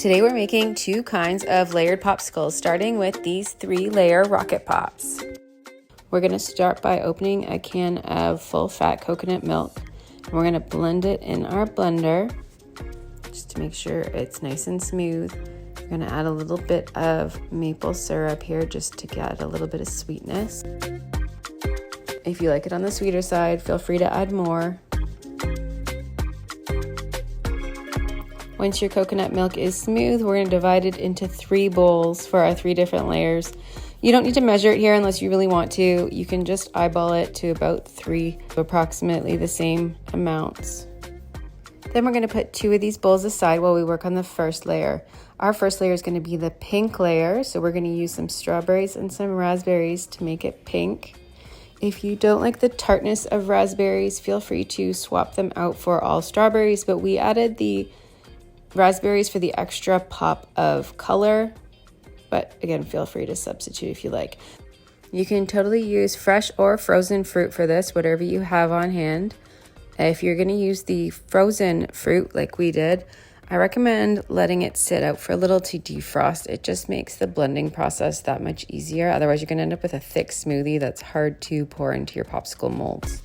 Today we're making two kinds of layered popsicles, starting with these 3-layer rocket pops. We're going to start by opening a can of full-fat coconut milk. We're going to blend it in our blender just to make sure it's nice and smooth. We're going to add a little bit of maple syrup here just to get a little bit of sweetness. If you like it on the sweeter side, feel free to add more. Once your coconut milk is smooth, we're going to divide it into 3 bowls for our 3 different layers. You don't need to measure it here unless you really want to. You can just eyeball it to about 3, approximately the same amounts. Then we're going to put 2 of these bowls aside while we work on the first layer. Our first layer is going to be the pink layer, so we're going to use some strawberries and some raspberries to make it pink. If you don't like the tartness of raspberries, feel free to swap them out for all strawberries, but we added the raspberries for the extra pop of color, but again, feel free to substitute if you like. You can totally use fresh or frozen fruit for this, whatever you have on hand. If you're going to use the frozen fruit like we did, I recommend letting it sit out for a little to defrost. It just makes the blending process that much easier. Otherwise, you're going to end up with a thick smoothie that's hard to pour into your popsicle molds.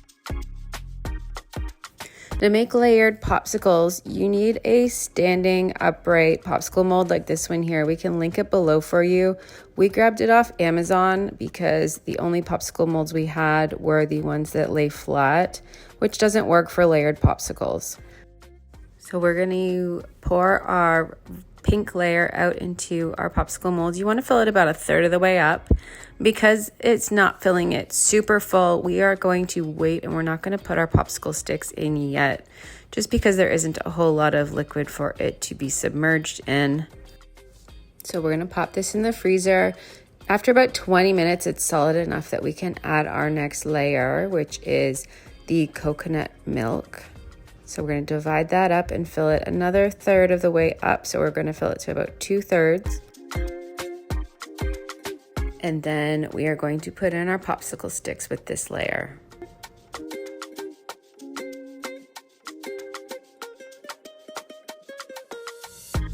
To make layered popsicles, you need a standing upright popsicle mold like this one here. We can link it below for you. We grabbed it off Amazon because the only popsicle molds we had were the ones that lay flat, which doesn't work for layered popsicles. So we're going to pour our pink layer out into our popsicle molds. You want to fill it about 1/3 of the way up. Because it's not filling it super full, we are going to wait and we're not going to put our popsicle sticks in yet, just because there isn't a whole lot of liquid for it to be submerged in. So we're going to pop this in the freezer. After about 20 minutes, it's solid enough that we can add our next layer, which is the coconut milk. So we're going to divide that up and fill it another 1/3 of the way up. So we're going to fill it to about 2/3. And then we are going to put in our popsicle sticks with this layer.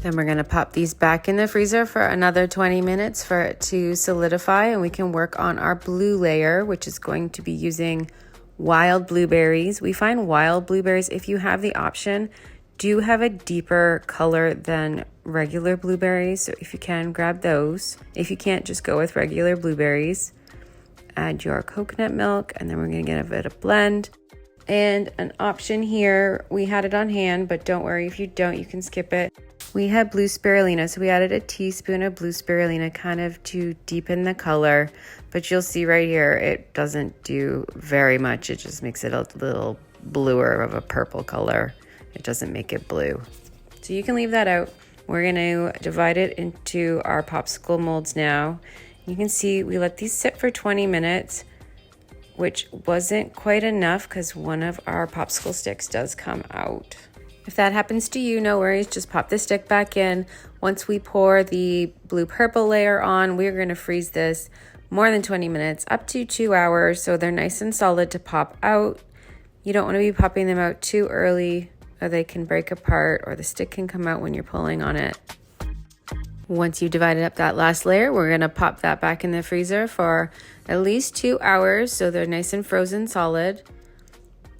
Then we're going to pop these back in the freezer for another 20 minutes for it to solidify, and we can work on our blue layer, which is going to be using wild blueberries. We find wild blueberries, if you have the option, do have a deeper color than regular blueberries, so if you can, grab those. If you can't, just go with regular blueberries. Add your coconut milk, and then we're going to get a bit of blend. And an option here, we had it on hand, but don't worry if you don't, you can skip it. We had blue spirulina, so we added a teaspoon of blue spirulina kind of to deepen the color, but you'll see right here it doesn't do very much. It just makes it a little bluer of a purple color. It doesn't make it blue. So you can leave that out. We're going to divide it into our popsicle molds now. You can see we let these sit for 20 minutes, which wasn't quite enough because one of our popsicle sticks does come out. If that happens to you, no worries, just pop the stick back in. Once we pour the blue-purple layer on, we're going to freeze this more than 20 minutes, up to 2 hours, so they're nice and solid to pop out. You don't want to be popping them out too early, or they can break apart, or the stick can come out when you're pulling on it. Once you've divided up that last layer, we're going to pop that back in the freezer for at least 2 hours so they're nice and frozen solid.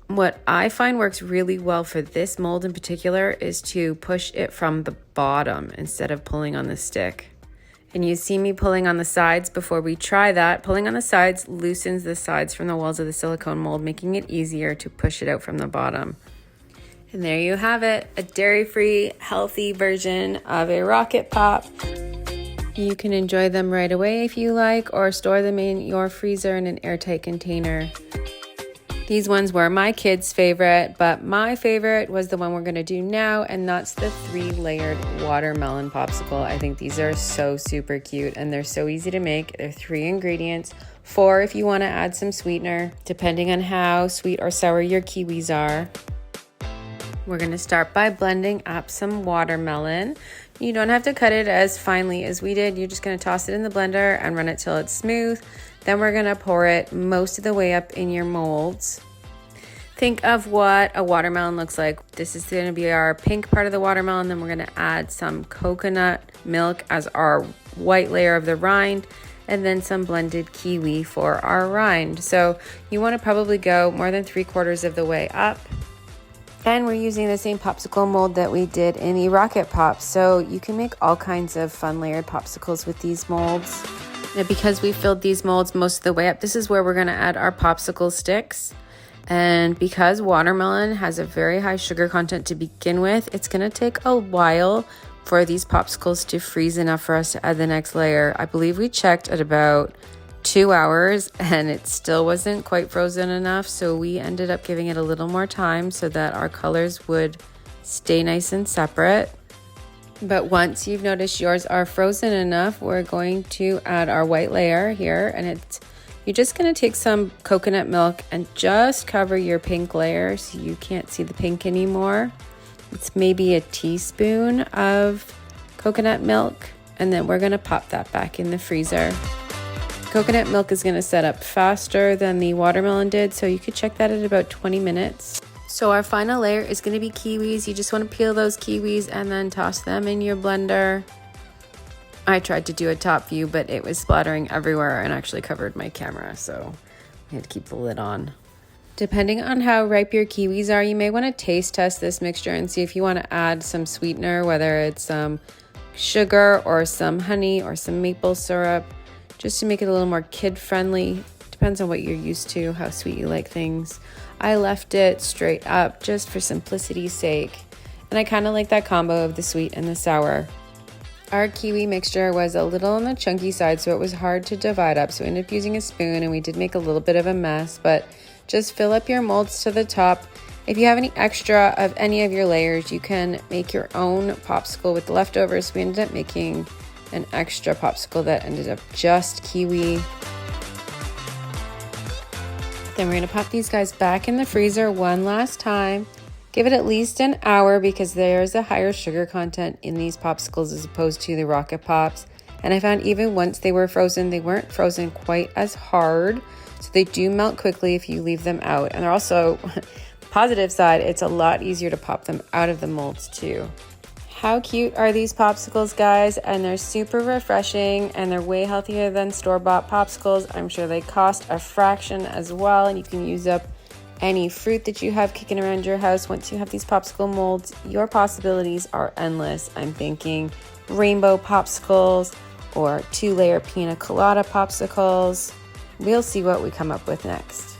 What I find works really well for this mold in particular is to push it from the bottom instead of pulling on the stick. And you see me pulling on the sides before we try that. Pulling on the sides loosens the sides from the walls of the silicone mold, making it easier to push it out from the bottom. And there you have it, a dairy-free, healthy version of a rocket pop. You can enjoy them right away if you like, or store them in your freezer in an airtight container. These ones were my kids' favorite, but my favorite was the one we're going to do now, and that's the 3-layered watermelon popsicle. I think these are so super cute, and they're so easy to make. They're 3 ingredients, 4 if you want to add some sweetener, depending on how sweet or sour your kiwis are. We're going to start by blending up some watermelon. You don't have to cut it as finely as we did. You're just going to toss it in the blender and run it till it's smooth. Then we're going to pour it most of the way up in your molds. Think of what a watermelon looks like. This is going to be our pink part of the watermelon. Then we're going to add some coconut milk as our white layer of the rind, and then some blended kiwi for our rind. So you want to probably go more than 3/4 of the way up. And we're using the same popsicle mold that we did in the Rocket Pops. So you can make all kinds of fun layered popsicles with these molds. Now, because we filled these molds most of the way up, this is where we're going to add our popsicle sticks. And because watermelon has a very high sugar content to begin with, it's going to take a while for these popsicles to freeze enough for us to add the next layer. I believe we checked at about 2 hours and it still wasn't quite frozen enough. So we ended up giving it a little more time so that our colors would stay nice and separate. But once you've noticed yours are frozen enough, we're going to add our white layer here, and you're just going to take some coconut milk and just cover your pink layer so you can't see the pink anymore. It's maybe a teaspoon of coconut milk, and then we're going to pop that back in the freezer. Coconut milk is going to set up faster than the watermelon did, so you could check that at about 20 minutes. So our final layer is going to be kiwis. You just want to peel those kiwis and then toss them in your blender. I tried to do a top view, but it was splattering everywhere and actually covered my camera, so I had to keep the lid on. Depending on how ripe your kiwis are, you may want to taste test this mixture and see if you want to add some sweetener, whether it's some sugar or some honey or some maple syrup, just to make it a little more kid-friendly. Depends on what you're used to, how sweet you like things. I left it straight up just for simplicity's sake, and I kind of like that combo of the sweet and the sour. Our kiwi mixture was a little on the chunky side, so it was hard to divide up, so we ended up using a spoon, and we did make a little bit of a mess, but just fill up your molds to the top. If you have any extra of any of your layers, you can make your own popsicle with the leftovers. We ended up making an extra popsicle that ended up just kiwi. Then we're going to pop these guys back in the freezer one last time. Give it at least an hour because there's a higher sugar content in these popsicles as opposed to the Rocket Pops. And I found even once they were frozen, they weren't frozen quite as hard. So they do melt quickly if you leave them out. And they're also, positive side, it's a lot easier to pop them out of the molds too. How cute are these popsicles, guys? And they're super refreshing and they're way healthier than store-bought popsicles. I'm sure they cost a fraction as well, and you can use up any fruit that you have kicking around your house. Once you have these popsicle molds, your possibilities are endless. I'm thinking rainbow popsicles or 2-layer pina colada popsicles. We'll see what we come up with next.